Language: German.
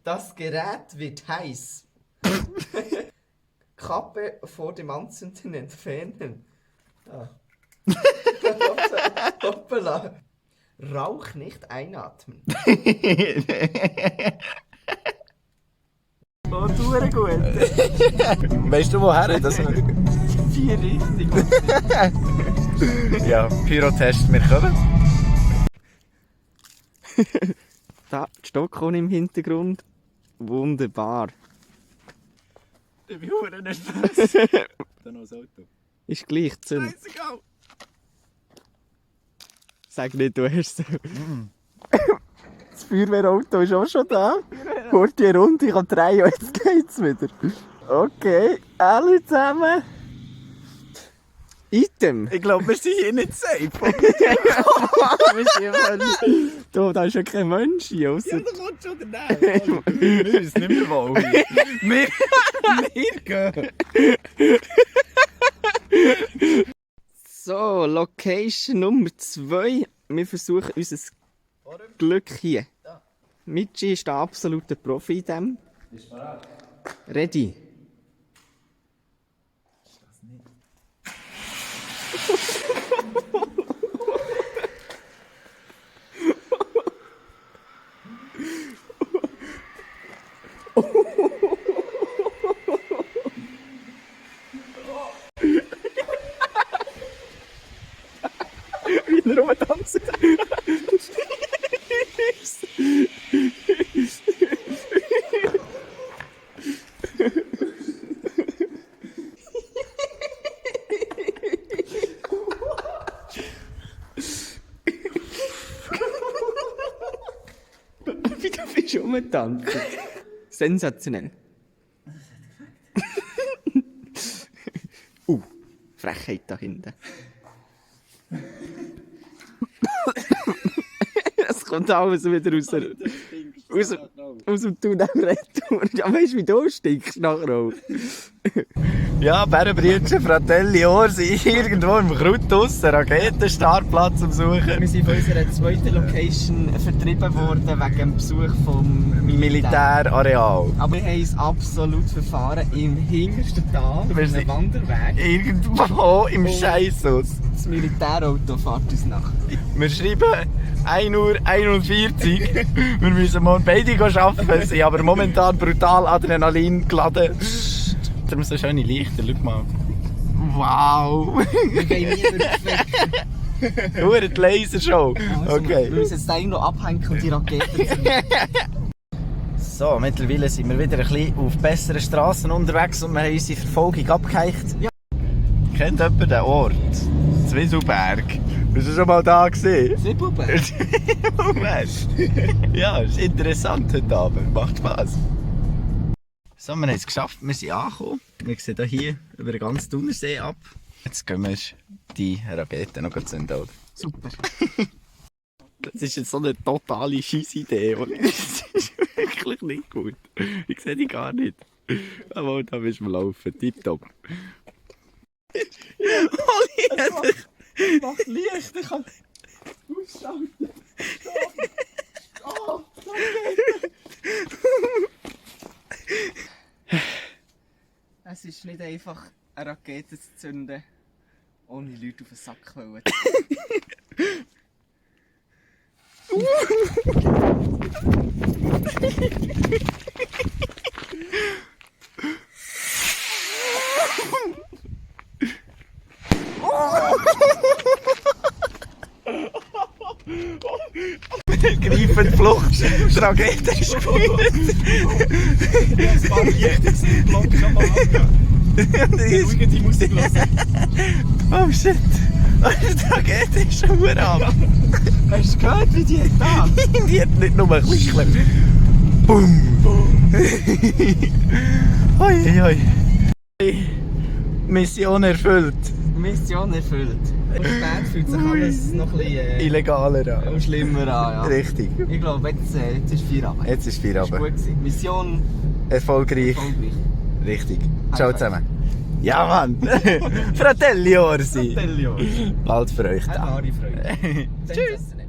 Das Gerät wird heiß. Kappe vor dem Anzünden entfernen. Ah. Hoppala. Rauch nicht einatmen. Oh, du gut. Weißt du woher? Das 4 richtig. ja, Pyrotest, wir kommen. Da, die Stockholm im Hintergrund. Wunderbar. Ich bin verdammt nervös. Da noch das Auto. Ist gleich, Zünd. Scheißegal. Sag nicht, du hast es. Das Feuerwehrauto ist auch schon da. Hört die Runde, ich kann drehen und jetzt geht's wieder. Okay, alle zusammen. Item. Ich glaube, wir sind hier nicht safe. Du, da ist ja kein Mensch hier. Ausser... Ja, da kommt schon daneben. Wir sind nicht mehr wohl hier. Wir gehen. So, Location Nummer 2. Wir versuchen unser Glück hier. Michi ist der absolute Profi in dem. Bist du bereit? Ready. Ist das nicht? Wie er rumtanzt. Wie du bist rumgetanzt. Sensationell. Frechheit da hinten. Es kommt alles wieder aus dem Tunnel retour. Ja, weißt du, wie du stinkst nachher auch? Ja, Bärenbrütchen, Fratelli Orsi, irgendwo im Kraut draussen, Raketenstartplatz am Suchen. Wir sind von unserer zweiten Location vertrieben worden wegen dem Besuch vom Militärareal. Aber wir haben uns absolut verfahren im hintersten Tal, auf einem Wanderweg. Irgendwo im Scheisshaus. Das Militärauto fährt uns nach. Wir schreiben 1 Uhr 41. Wir müssen morgen beide arbeiten, sind aber momentan brutal Adrenalin geladen. Darum so schöne Lichter, schau mal. Wow! Wir gehen nie durch die Nur die Lasershow. Also, Okay. wir müssen jetzt irgendwo abhängen und die Raketen zünden. So, mittlerweile sind wir wieder ein bisschen auf besseren Straßen unterwegs und wir haben unsere Verfolgung abgeheicht. Ja. Kennt jemand den Ort? Zwieselberg. Bist du schon mal da gesehen? Zwieselberg? Ja, ist interessant heute Abend. Macht Spaß. So, wir haben es geschafft. Wir sind angekommen. Wir sehen hier über den ganzen Thunersee ab. Jetzt gehen wir die Rakete noch zünden. Super. Das ist jetzt so eine totale Scheissidee. Das ist wirklich nicht gut. Ich sehe die gar nicht. Aber da müssen wir laufen. Tipptopp. Oli, macht Licht. Ich kann ausschalten. Oh, okay. Es ist nicht einfach, eine Rakete zu zünden, ohne Leute auf den Sack zu wollen. Greifend Flucht, die Rakete ist gespürt. Das war Licht, sind Block schon mal abgehört. Die Musik hören. Oh shit, die Rakete ist schon ab. Hast du gehört, wie die da? Die hat nicht nur ein bisschen. Boom! Hoi, hoi. Mission erfüllt. Mission erfüllt. Und spät fühlt sich alles noch ein bisschen Illegaler an. schlimmer an. Ja. Richtig. Ich glaube, jetzt ist Feierabend. Jetzt ist Das war Feierabend. gut gewesen. Mission Erfolgreich. erfolgreich. Richtig. Ciao zusammen. Ja, Mann. Fratelli Orsi. Fratelli. Bald für euch Eine da. wahre Freude. Tschüss. Sensationell.